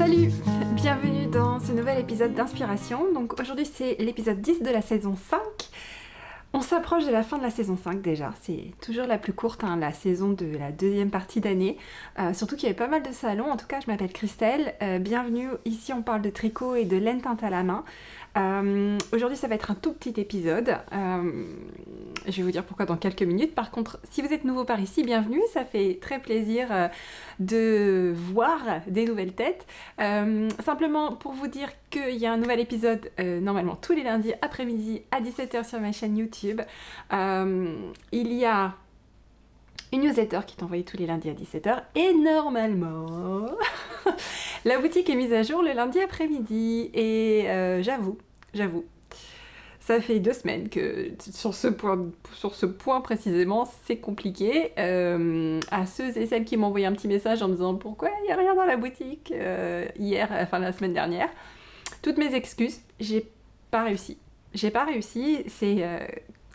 Salut, bienvenue dans ce nouvel épisode d'Inspiration. Donc aujourd'hui c'est l'épisode 10 de la saison 5. On s'approche de la fin de la saison 5 déjà, c'est toujours la plus courte, la saison de la deuxième partie d'année. Surtout qu'il y avait pas mal de salons, en tout cas je m'appelle Christelle, bienvenue, ici on parle de tricot et de laine teinte à la main. Aujourd'hui ça va être un tout petit épisode, je vais vous dire pourquoi dans quelques minutes. Par contre, si vous êtes nouveau par ici, bienvenue, ça fait très plaisir de voir des nouvelles têtes. Simplement pour vous dire qu'il y a un nouvel épisode normalement tous les lundis après-midi à 17h sur ma chaîne YouTube. Il y a une newsletter qui est envoyée tous les lundis à 17h et normalement la boutique est mise à jour le lundi après-midi et j'avoue, ça fait 2 semaines que sur ce point précisément, c'est compliqué. À ceux et celles qui m'ont envoyé un petit message en me disant pourquoi il n'y a rien dans la boutique la semaine dernière, toutes mes excuses, j'ai pas réussi.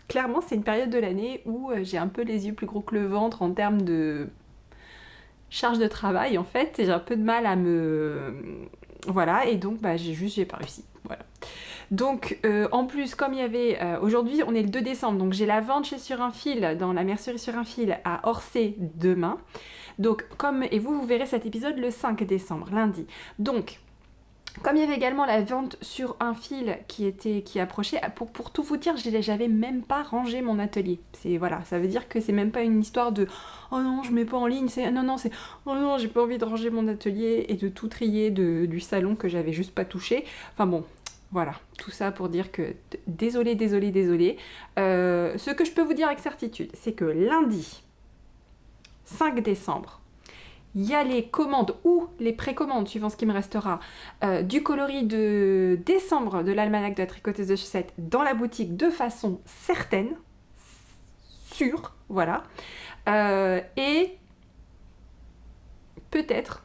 Clairement, c'est une période de l'année où j'ai un peu les yeux plus gros que le ventre en termes de charge de travail en fait, et j'ai un peu de mal à me... Voilà, et donc j'ai pas réussi. Voilà. Donc en plus, comme il y avait... aujourd'hui, on est le 2 décembre, donc j'ai la vente chez Sur un Fil, dans la mercerie Sur un Fil à Orsay demain. Donc et vous verrez cet épisode le 5 décembre, lundi. Donc... Comme il y avait également la vente sur un fil qui approchait, pour tout vous dire, j'avais même pas rangé mon atelier. Ça veut dire que c'est même pas une histoire de oh non, je mets pas en ligne, c'est oh non, j'ai pas envie de ranger mon atelier et de tout trier du salon que j'avais juste pas touché. Enfin bon, voilà, tout ça pour dire que désolé. Ce que je peux vous dire avec certitude, c'est que lundi 5 décembre, il y a les commandes ou les précommandes, suivant ce qui me restera, du coloris de décembre de l'almanach de la tricoteuse de chaussettes dans la boutique de façon certaine, sûre, voilà. Et peut-être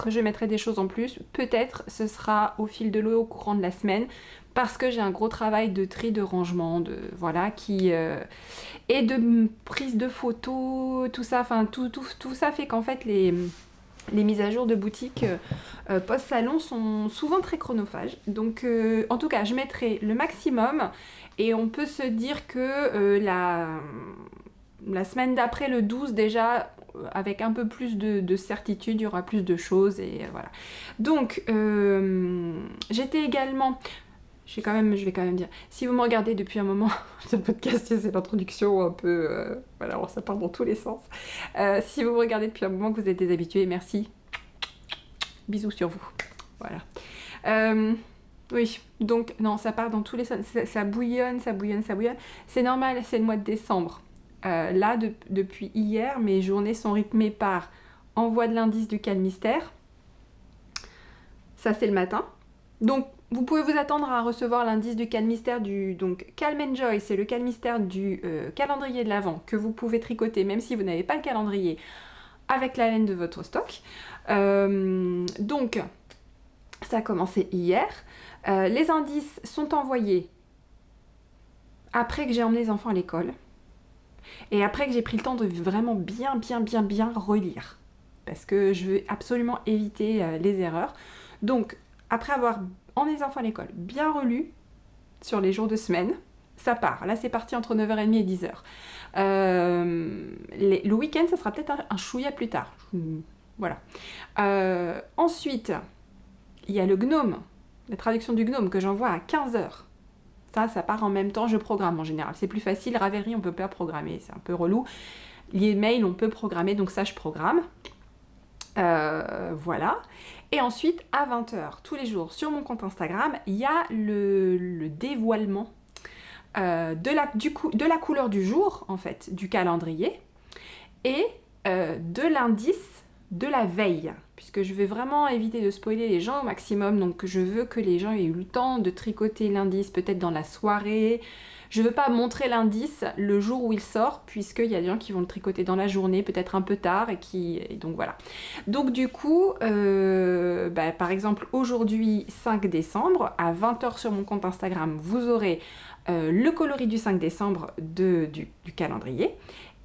je mettrai des choses en plus, peut-être ce sera au fil de l'eau au courant de la semaine, parce que j'ai un gros travail de tri, de rangement, et de prise de photos, tout ça, tout ça fait qu'en fait les mises à jour de boutique post-salon sont souvent très chronophages. Donc en tout cas, je mettrai le maximum et on peut se dire que la semaine d'après, le 12 déjà, avec un peu plus de certitude, il y aura plus de choses et voilà. Donc j'étais également... Je vais quand même dire, si vous me regardez depuis un moment, ce podcast, c'est l'introduction un peu... alors ça part dans tous les sens. Si vous me regardez depuis un moment, que vous êtes des habitués, merci. Bisous sur vous. Voilà. Oui, donc, non, ça part dans tous les sens. Ça bouillonne. C'est normal, c'est le mois de décembre. Là, depuis hier, mes journées sont rythmées par envoi de l'indice du calmistère. Ça, c'est le matin. Donc, vous pouvez vous attendre à recevoir l'indice du calmistère donc Calm & Joy, c'est le calmistère du calendrier de l'Avent que vous pouvez tricoter même si vous n'avez pas le calendrier avec la laine de votre stock. Donc, ça a commencé hier. Les indices sont envoyés après que j'ai emmené les enfants à l'école et après que j'ai pris le temps de vraiment bien relire parce que je veux absolument éviter les erreurs. Donc, après avoir emmené les enfants à l'école, bien relu sur les jours de semaine, ça part. Là, c'est parti entre 9h30 et 10h. Le week-end, ça sera peut-être un chouïa plus tard. Voilà. Ensuite, il y a le gnome, la traduction du gnome que j'envoie à 15h. Ça part en même temps, je programme en général. C'est plus facile, Ravelry, on peut pas programmer, c'est un peu relou. Les mails, on peut programmer, donc ça, je programme. Voilà. Et ensuite, à 20h, tous les jours, sur mon compte Instagram, il y a le dévoilement de la couleur du jour, en fait, du calendrier, et de l'indice de la veille, puisque je vais vraiment éviter de spoiler les gens au maximum, donc je veux que les gens aient eu le temps de tricoter l'indice, peut-être dans la soirée. Je veux pas montrer l'indice le jour où il sort, puisqu'il y a des gens qui vont le tricoter dans la journée, peut-être un peu tard, et donc voilà. Donc du coup, par exemple, aujourd'hui, 5 décembre, à 20h sur mon compte Instagram, vous aurez le coloris du 5 décembre du calendrier,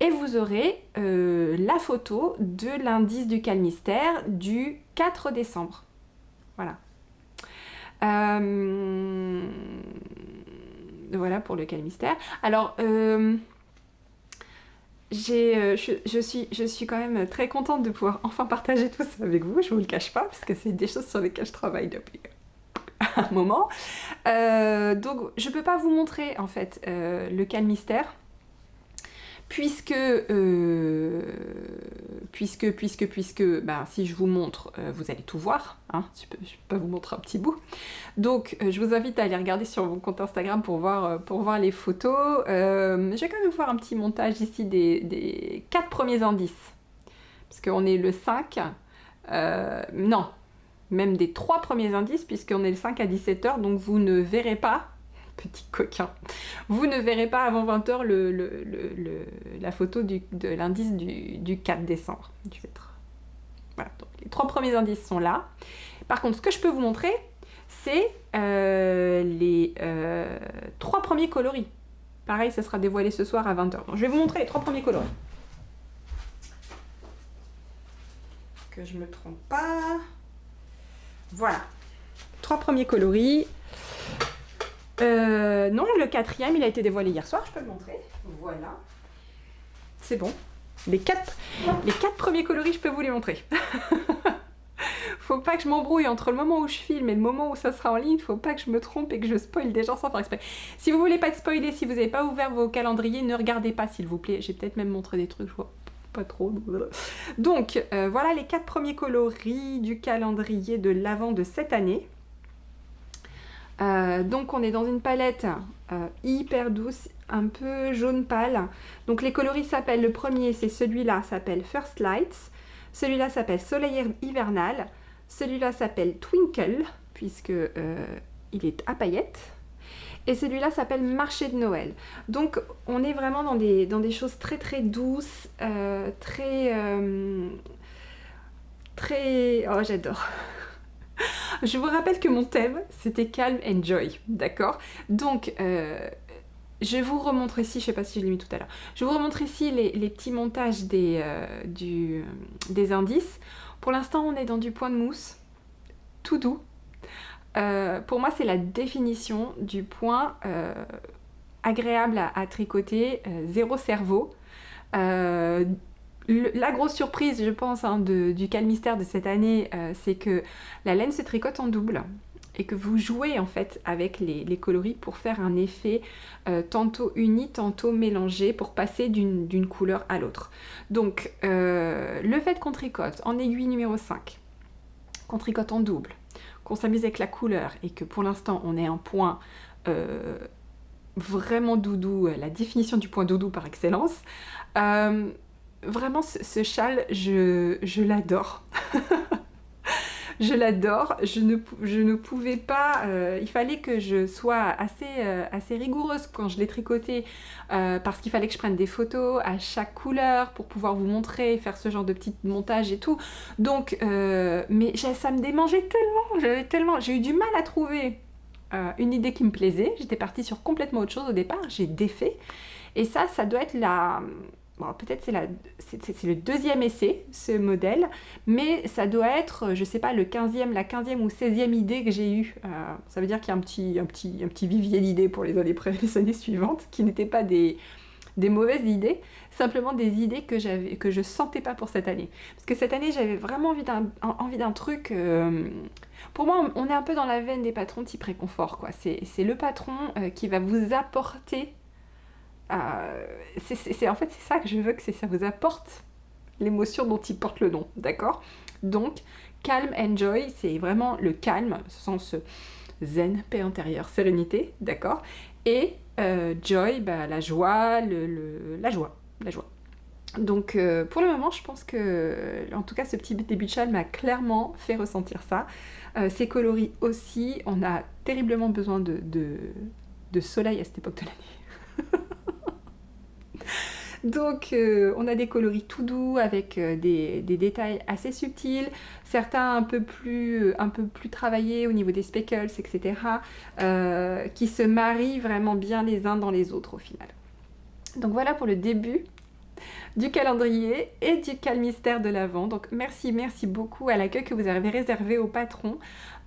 et vous aurez la photo de l'indice du calmistère du 4 décembre. Voilà. Voilà pour le calmystère. Alors, je suis quand même très contente de pouvoir enfin partager tout ça avec vous, je vous le cache pas, parce que c'est des choses sur lesquelles je travaille depuis un moment. Donc, je peux pas vous montrer, en fait, le calmystère, puisque, ben, si je vous montre, vous allez tout voir, hein, je peux pas vous montrer un petit bout. Donc, je vous invite à aller regarder sur mon compte Instagram pour voir les photos. Je vais quand même vous faire un petit montage ici des 4 premiers indices, parce qu'on est le 5, non, même des 3 premiers indices, puisqu'on est le 5 à 17h, donc vous ne verrez pas, petit coquin, vous ne verrez pas avant 20h la photo de l'indice du 4 décembre. Je vais être... Voilà, donc les 3 premiers indices sont là. Par contre, ce que je peux vous montrer, c'est les 3 premiers coloris. Pareil, ça sera dévoilé ce soir à 20h. Donc, je vais vous montrer les 3 premiers coloris. Que je me trompe pas. Voilà. 3 premiers coloris. Non, le 4e, il a été dévoilé hier soir, je peux le montrer. Voilà. C'est bon. Les 4 premiers coloris, je peux vous les montrer. Faut pas que je m'embrouille entre le moment où je filme et le moment où ça sera en ligne. Faut pas que je me trompe et que je spoil des gens sans faire exprès. Si vous voulez pas être spoilé, si vous n'avez pas ouvert vos calendriers, ne regardez pas s'il vous plaît. J'ai peut-être même montré des trucs, je vois pas trop. Donc, voilà les 4 premiers coloris du calendrier de l'Avent de cette année. Donc on est dans une palette hyper douce, un peu jaune pâle. Donc les coloris s'appellent, le premier c'est celui-là, s'appelle First Lights. Celui-là s'appelle Soleil hivernal. Celui-là s'appelle Twinkle, puisque il est à paillettes. Et celui-là s'appelle Marché de Noël. Donc on est vraiment dans des choses très très douces, très... Oh, j'adore. Je vous rappelle que mon thème, c'était Calm and Joy, d'accord? Donc, je vous remontre ici, je sais pas si je l'ai mis tout à l'heure, je vous remontre ici les petits montages des indices. Pour l'instant, on est dans du point de mousse, tout doux. Pour moi, c'est la définition du point agréable à tricoter, zéro cerveau. La grosse surprise, je pense, hein, du calmystère de cette année, c'est que la laine se tricote en double et que vous jouez en fait avec les coloris pour faire un effet tantôt uni, tantôt mélangé pour passer d'une couleur à l'autre. Donc, le fait qu'on tricote en aiguille numéro 5, qu'on tricote en double, qu'on s'amuse avec la couleur et que pour l'instant on ait un point vraiment doudou, la définition du point doudou par excellence, vraiment, ce châle, je l'adore. Je l'adore. Je ne pouvais pas... il fallait que je sois assez rigoureuse quand je l'ai tricoté parce qu'il fallait que je prenne des photos à chaque couleur pour pouvoir vous montrer, faire ce genre de petit montage et tout. Donc, mais ça me démangeait tellement. J'ai eu du mal à trouver une idée qui me plaisait. J'étais partie sur complètement autre chose au départ. J'ai défait. Et ça doit être la... Bon, peut-être c'est le 2e essai, ce modèle, mais ça doit être, je sais pas, la 15e ou 16e idée que j'ai eue. Ça veut dire qu'il y a un petit vivier d'idées pour les années suivantes, qui n'étaient pas des mauvaises idées, simplement des idées que je sentais pas pour cette année. Parce que cette année, j'avais vraiment envie d'un truc... Pour moi, on est un peu dans la veine des patrons type réconfort, quoi. C'est le patron qui va vous apporter... en fait, c'est ça que je veux, que ça vous apporte l'émotion dont il porte le nom, d'accord? Donc, calm and joy, c'est vraiment le calme, ce sens zen, paix intérieure, sérénité, d'accord? Et joy, bah, la joie, la joie. Donc, pour le moment, je pense que, en tout cas, ce petit début de châle m'a clairement fait ressentir ça. Ces coloris aussi, on a terriblement besoin de soleil à cette époque de l'année. Donc on a des coloris tout doux avec des détails assez subtils, certains un peu plus travaillés au niveau des speckles, etc. Qui se marient vraiment bien les uns dans les autres au final. Donc voilà pour le début du calendrier et du calmystère de l'Avent. Donc merci beaucoup à l'accueil que vous avez réservé au patron.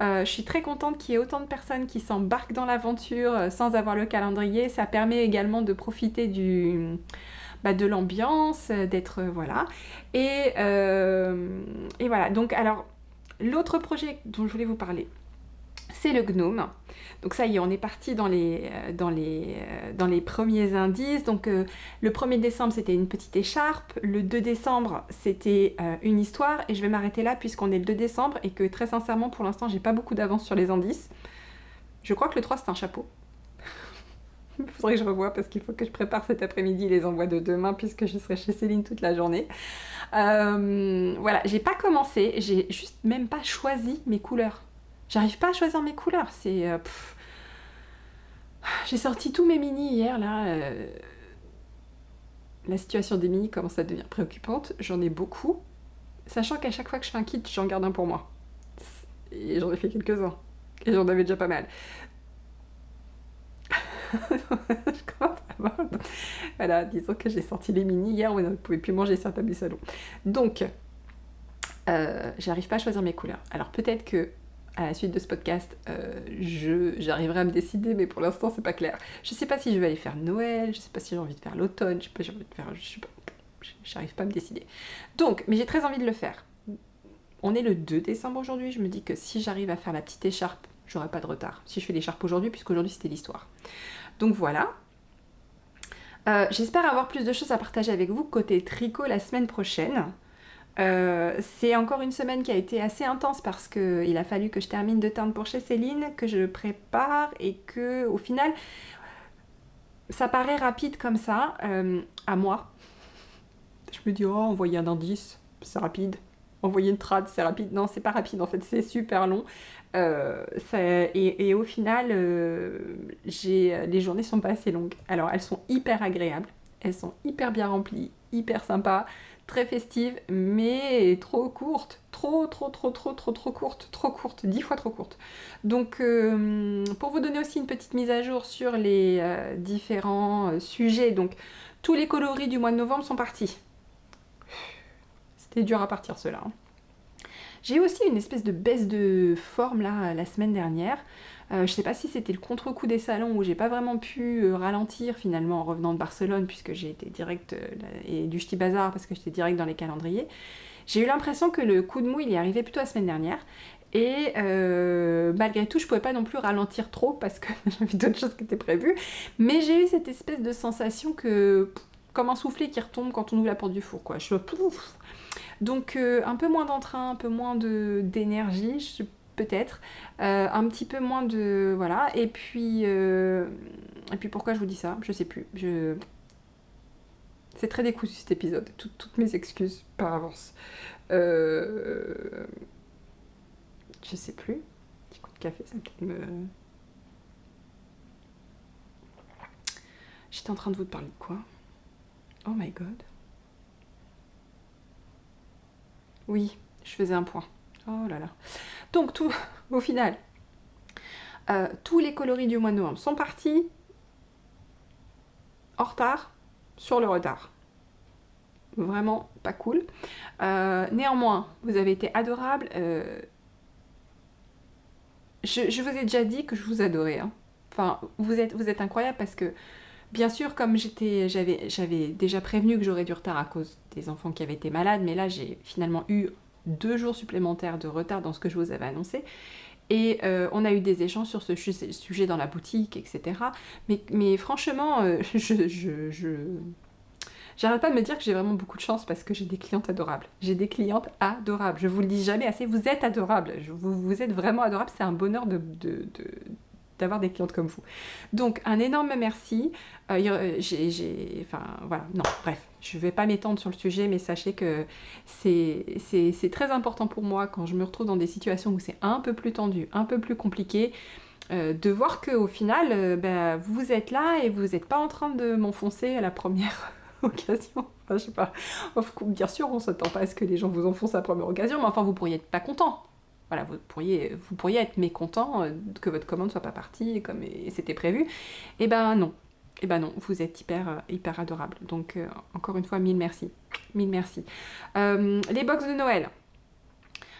Je suis très contente qu'il y ait autant de personnes qui s'embarquent dans l'aventure sans avoir le calendrier. Ça permet également de profiter de l'ambiance, d'être... voilà. Et voilà. Donc alors, l'autre projet dont je voulais vous parler, c'est le gnome. Donc ça y est, on est parti dans les premiers indices. Donc le 1er décembre, c'était une petite écharpe. Le 2 décembre, c'était une histoire. Et je vais m'arrêter là puisqu'on est le 2 décembre et que très sincèrement, pour l'instant, j'ai pas beaucoup d'avance sur les indices. Je crois que le 3, c'est un chapeau. Il faudrait que je revoie parce qu'il faut que je prépare cet après-midi les envois de demain puisque je serai chez Céline toute la journée. Voilà, j'ai pas commencé, j'ai juste même pas choisi mes couleurs. J'arrive pas à choisir mes couleurs, j'ai sorti tous mes mini hier, là. La situation des mini commence à devenir préoccupante, j'en ai beaucoup. Sachant qu'à chaque fois que je fais un kit, j'en garde un pour moi. Et j'en ai fait quelques-uns. Et j'en avais déjà pas mal. Je commence à voir. Voilà, disons que j'ai sorti les mini hier, on ne pouvait plus manger sur la table du salon. Donc, j'arrive pas à choisir mes couleurs. Alors peut-être que à la suite de ce podcast, j'arriverai à me décider, mais pour l'instant, c'est pas clair. Je sais pas si je vais aller faire Noël, je sais pas si j'ai envie de faire l'automne, je sais pas si j'ai envie de faire... j'arrive pas à me décider. Donc, mais j'ai très envie de le faire. On est le 2 décembre aujourd'hui, je me dis que si j'arrive à faire la petite écharpe, j'aurai pas de retard. Si je fais l'écharpe aujourd'hui, puisqu'aujourd'hui c'était l'histoire. Donc voilà. J'espère avoir plus de choses à partager avec vous côté tricot la semaine prochaine. C'est encore une semaine qui a été assez intense parce qu'il a fallu que je termine de teindre pour chez Céline, que je prépare et que au final ça paraît rapide comme ça à moi. Je me dis envoyer un indice, c'est rapide. Envoyer une trad, c'est rapide. Non, c'est pas rapide en fait, c'est super long. Et au final, les journées sont pas assez longues. Alors elles sont hyper agréables, elles sont hyper bien remplies, hyper sympas. Très festive, mais trop courte, trop courte, 10 fois trop courte. Donc, pour vous donner aussi une petite mise à jour sur les différents sujets, donc tous les coloris du mois de novembre sont partis. C'était dur à partir ceux-là. J'ai eu aussi une espèce de baisse de forme là la semaine dernière. Je sais pas si c'était le contre-coup des salons où j'ai pas vraiment pu ralentir finalement en revenant de Barcelone puisque j'ai été direct et du Ch'ti Bazar parce que j'étais direct dans les calendriers. J'ai eu l'impression que le coup de mou il est arrivé plutôt la semaine dernière et malgré tout je pouvais pas non plus ralentir trop parce que j'avais d'autres choses qui étaient prévues, mais j'ai eu cette espèce de sensation que comme un soufflet qui retombe quand on ouvre la porte du four quoi. Donc un peu moins d'entrain, un peu moins d'énergie, peut-être, un petit peu moins de... Voilà, et puis pourquoi je vous dis ça? Je sais plus, c'est très décousu cet épisode, toutes mes excuses par avance. Je sais plus, petit coup de café, ça me... J'étais en train de vous parler de quoi? Oh my god. Oui, je faisais un point. Oh là là. Donc, au final, tous les coloris du mois de novembre sont partis en retard sur le retard. Vraiment pas cool. Néanmoins, vous avez été adorables. Je vous ai déjà dit que je vous adorais. Hein. Enfin, vous êtes incroyables parce que, bien sûr, comme j'avais déjà prévenu que j'aurais du retard à cause des enfants qui avaient été malades, mais là, j'ai finalement eu 2 jours supplémentaires de retard dans ce que je vous avais annoncé. Et on a eu des échanges sur ce sujet dans la boutique, etc. Mais franchement, j'arrête pas de me dire que j'ai vraiment beaucoup de chance parce que j'ai des clientes adorables. J'ai des clientes adorables. Je vous le dis jamais assez, vous êtes adorables. Vous êtes vraiment adorables. C'est un bonheur d'avoir des clientes comme vous. Donc, un énorme merci. Enfin, voilà, non, bref. Je ne vais pas m'étendre sur le sujet, mais sachez que c'est très important pour moi quand je me retrouve dans des situations où c'est un peu plus tendu, un peu plus compliqué, de voir qu'au final, vous êtes là et vous n'êtes pas en train de m'enfoncer à la première occasion. Enfin, je sais pas. Bien sûr, on ne s'attend pas à ce que les gens vous enfoncent à la première occasion, mais enfin, vous pourriez être pas content. Voilà, vous pourriez être mécontent que votre commande soit pas partie comme c'était prévu. Eh ben non. Et ben non, vous êtes hyper adorable. Donc encore une fois, mille merci. Mille merci. Les box de Noël.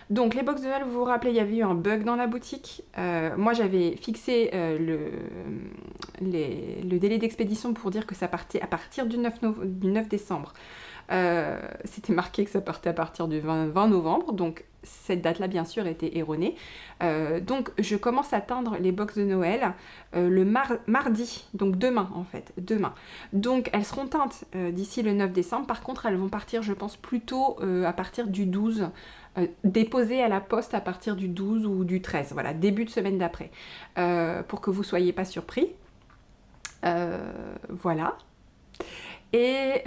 Donc les box de Noël, vous vous rappelez, il y avait eu un bug dans la boutique. Moi j'avais fixé le délai d'expédition pour dire que ça partait à partir du 9 décembre. C'était marqué que ça partait à partir du 20 novembre, donc cette date-là bien sûr était erronée. Donc je commence à teindre les box de Noël le mardi, donc demain en fait, demain. Donc elles seront teintes d'ici le 9 décembre, par contre elles vont partir je pense plutôt à partir du 12, déposées à la poste à partir du 12 ou du 13, voilà, début de semaine d'après, pour que vous soyez pas surpris. Voilà. Et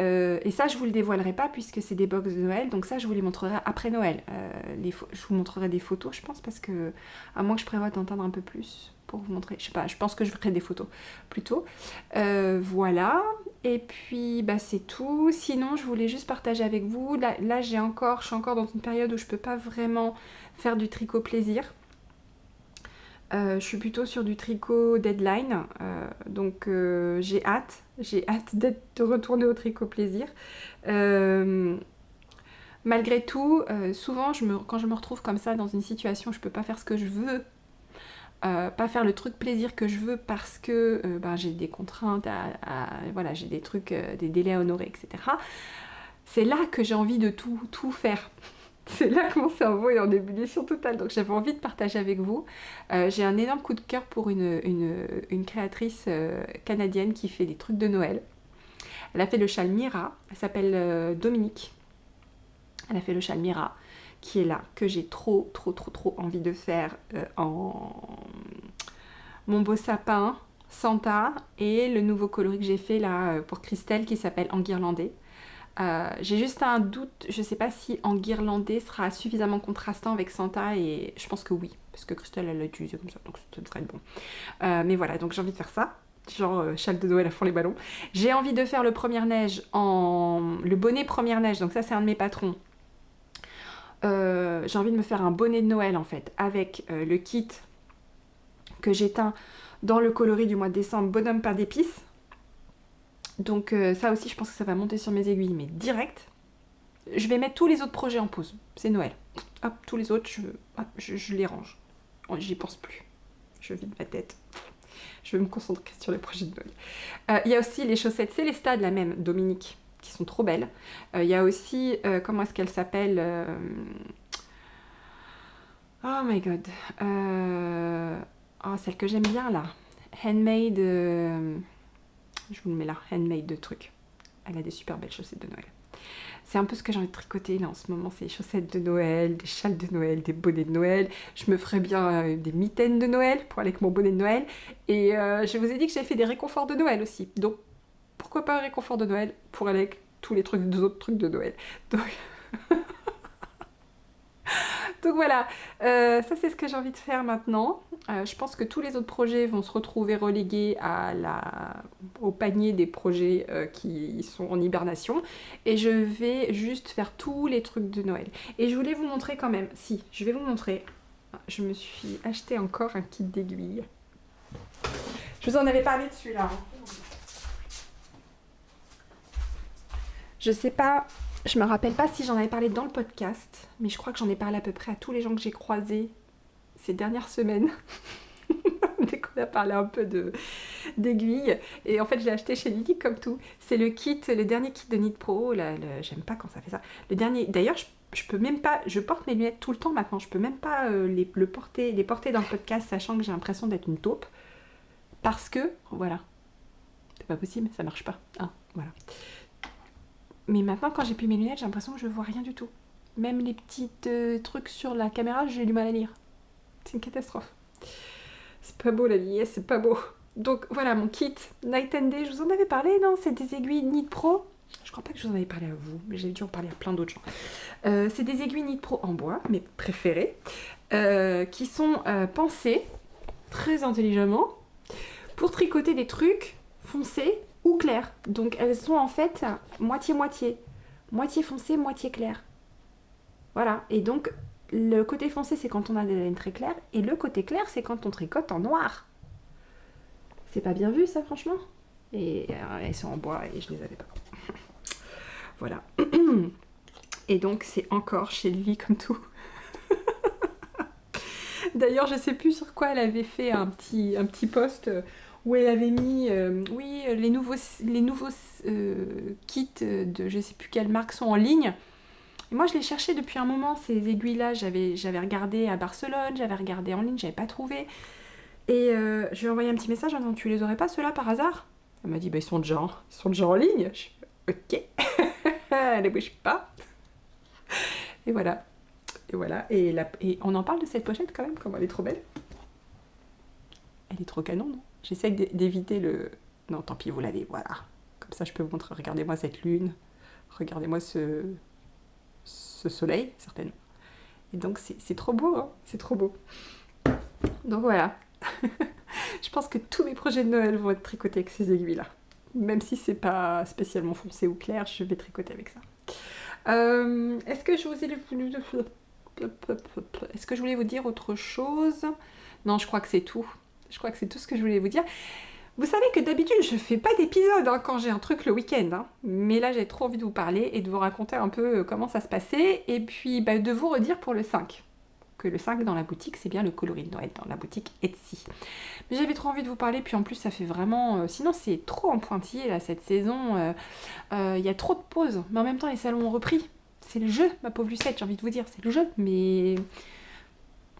ça, je vous le dévoilerai pas puisque c'est des box de Noël, donc ça, je vous les montrerai après Noël. Je vous montrerai des photos, je pense, parce que, à moins que je prévoie d'entendre un peu plus pour vous montrer, je sais pas, je pense que je ferai des photos plutôt. Voilà, et puis bah, c'est tout. Sinon, je voulais juste partager avec vous. Là je suis encore dans une période où je peux pas vraiment faire du tricot plaisir. Je suis plutôt sur du tricot deadline, donc j'ai hâte de retourner au tricot plaisir. Malgré tout, souvent quand je me retrouve comme ça dans une situation où je peux pas faire ce que je veux, pas faire le truc plaisir que je veux parce que ben, j'ai des contraintes, voilà, j'ai des trucs, des délais à honorer, etc. C'est là que j'ai envie de tout faire. C'est là que mon cerveau est en ébullition totale. Donc j'avais envie de partager avec vous. J'ai un énorme coup de cœur pour une créatrice canadienne qui fait des trucs de Noël. Elle a fait le châle Mira. Elle s'appelle Dominique. Elle a fait le châle Mira qui est là, que j'ai trop envie de faire en mon beau sapin, Santa, et le nouveau coloris que j'ai fait là pour Christelle qui s'appelle Enguirlandais. J'ai juste un doute, je sais pas si Enguirlandais sera suffisamment contrastant avec Santa, et je pense que oui, parce que Christelle elle l'a utilisé comme ça, donc ça devrait être bon. Mais voilà, donc j'ai envie de faire ça, genre châle de Noël à fond les ballons. J'ai envie de faire le le bonnet première neige, donc ça c'est un de mes patrons. J'ai envie de me faire un bonnet de Noël en fait, avec le kit que j'ai teint dans le coloris du mois de décembre, bonhomme pain d'épices. Donc ça aussi, je pense que ça va monter sur mes aiguilles, mais direct. Je vais mettre tous les autres projets en pause. C'est Noël. Hop, tous les autres, je les range. J'y pense plus. Je vide ma tête. Je vais me concentrer sur les projets de Noël. Il y a aussi les chaussettes Célesta de la même Dominique, qui sont trop belles. Il y a aussi, comment est-ce qu'elle s'appelle Oh my god. Celle que j'aime bien là. Handmade... Je vous le mets là, handmade de trucs. Elle a des super belles chaussettes de Noël. C'est un peu ce que j'ai envie de tricoter là en ce moment, c'est les chaussettes de Noël, des châles de Noël, des bonnets de Noël. Je me ferais bien des mitaines de Noël pour aller avec mon bonnet de Noël. Et je vous ai dit que j'avais fait des réconforts de Noël aussi. Donc pourquoi pas un réconfort de Noël pour aller avec tous les autres trucs de Noël. Donc voilà, ça c'est ce que j'ai envie de faire maintenant. Je pense que tous les autres projets vont se retrouver relégués au panier des projets qui sont en hibernation. Et je vais juste faire tous les trucs de Noël. Et je voulais vous montrer quand même, si, je vais vous montrer. Je me suis acheté encore un kit d'aiguilles. Je vous en avais parlé de celui-là. Je sais pas... Je me rappelle pas si j'en avais parlé dans le podcast, mais je crois que j'en ai parlé à peu près à tous les gens que j'ai croisés ces dernières semaines. Dès qu'on a parlé un peu d'aiguilles. Et en fait, je l'ai acheté chez Lily comme tout. C'est le dernier kit de Knit Pro. J'aime pas quand ça fait ça. Le dernier. D'ailleurs, je peux même pas. Je porte mes lunettes tout le temps maintenant. Je peux même pas les porter dans le podcast, sachant que j'ai l'impression d'être une taupe. Parce que, voilà. C'est pas possible, ça marche pas. Voilà. Mais maintenant, quand j'ai plus mes lunettes, j'ai l'impression que je vois rien du tout. Même les petits trucs sur la caméra, j'ai du mal à lire. C'est une catastrophe. C'est pas beau la vieillesse, c'est pas beau. Donc voilà mon kit Night and Day. Je vous en avais parlé, non? C'est des aiguilles Knit Pro. Je crois pas que je vous en avais parlé à vous, mais j'ai dû en parler à plein d'autres gens. C'est des aiguilles Knit Pro en bois, mes préférées, qui sont pensées très intelligemment pour tricoter des trucs foncés ou clair. Donc elles sont en fait moitié-moitié. Moitié foncé, moitié clair. Voilà. Et donc le côté foncé c'est quand on a des laines très claires et le côté clair c'est quand on tricote en noir. C'est pas bien vu ça franchement? Et elles sont en bois et je les avais pas. Voilà. Et donc c'est encore chez lui comme tout. D'ailleurs, je sais plus sur quoi elle avait fait un petit post où elle avait mis oui, les nouveaux kits de je sais plus quelle marque sont en ligne. Et moi, je les cherchais depuis un moment, ces aiguilles-là. J'avais regardé à Barcelone, j'avais regardé en ligne, j'avais pas trouvé. Et je lui ai envoyé un petit message en disant tu les aurais pas ceux-là par hasard? Elle m'a dit bah ils sont déjà en ligne. Je fais, ok. Elle ne bouge pas. Et voilà. Et voilà. Et on en parle de cette pochette quand même, comme elle est trop belle. Elle est trop canon, non? J'essaie d'éviter le... Non, tant pis, vous l'avez, voilà. Comme ça, je peux vous montrer, regardez-moi cette lune. Regardez-moi ce soleil, certainement. Et donc, c'est trop beau, hein? C'est trop beau. Donc voilà. Je pense que tous mes projets de Noël vont être tricotés avec ces aiguilles-là. Même si c'est pas spécialement foncé ou clair, je vais tricoter avec ça. Est-ce que je vous ai... Est-ce que je voulais vous dire autre chose? Non, je crois que c'est tout. Je crois que c'est tout ce que je voulais vous dire. Vous savez que d'habitude, je fais pas d'épisode hein, quand j'ai un truc le week-end. Hein. Mais là, j'ai trop envie de vous parler et de vous raconter un peu comment ça se passait. Et puis, bah, de vous redire pour le 5. Que le 5 dans la boutique, c'est bien le coloris de Noël dans la boutique Etsy. Mais j'avais trop envie de vous parler. Puis en plus, ça fait vraiment... sinon, c'est trop en pointillé, là, cette saison. Il y a trop de pauses. Mais en même temps, les salons ont repris. C'est le jeu, ma pauvre Lucette, j'ai envie de vous dire. C'est le jeu. Mais...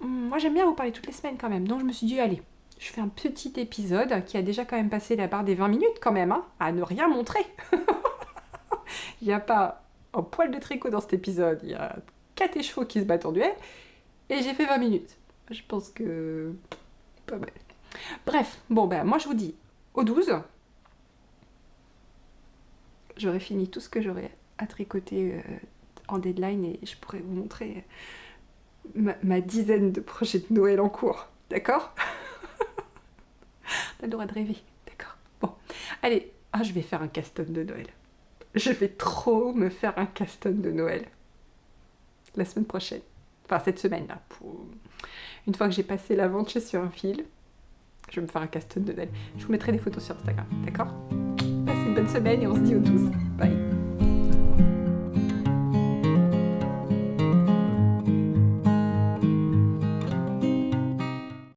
moi, j'aime bien vous parler toutes les semaines quand même. Donc, je me suis dit, allez... Je fais un petit épisode qui a déjà quand même passé la barre des 20 minutes quand même, hein, à ne rien montrer. Il n'y a pas un poil de tricot dans cet épisode, il y a 4 écheveaux qui se battent en duel, et j'ai fait 20 minutes. Je pense que... pas mal. Bref, bon ben moi je vous dis, au 12, j'aurai fini tout ce que j'aurai à tricoter en deadline et je pourrai vous montrer ma dizaine de projets de Noël en cours, d'accord? T'as le droit de rêver, d'accord. Bon, allez, je vais faire un caston de Noël. Je vais trop me faire un caston de Noël. La semaine prochaine. Enfin, cette semaine, là. Une fois que j'ai passé la vente sur un fil, je vais me faire un caston de Noël. Je vous mettrai des photos sur Instagram, d'accord? Passez une bonne semaine et on se dit au 12. Bye.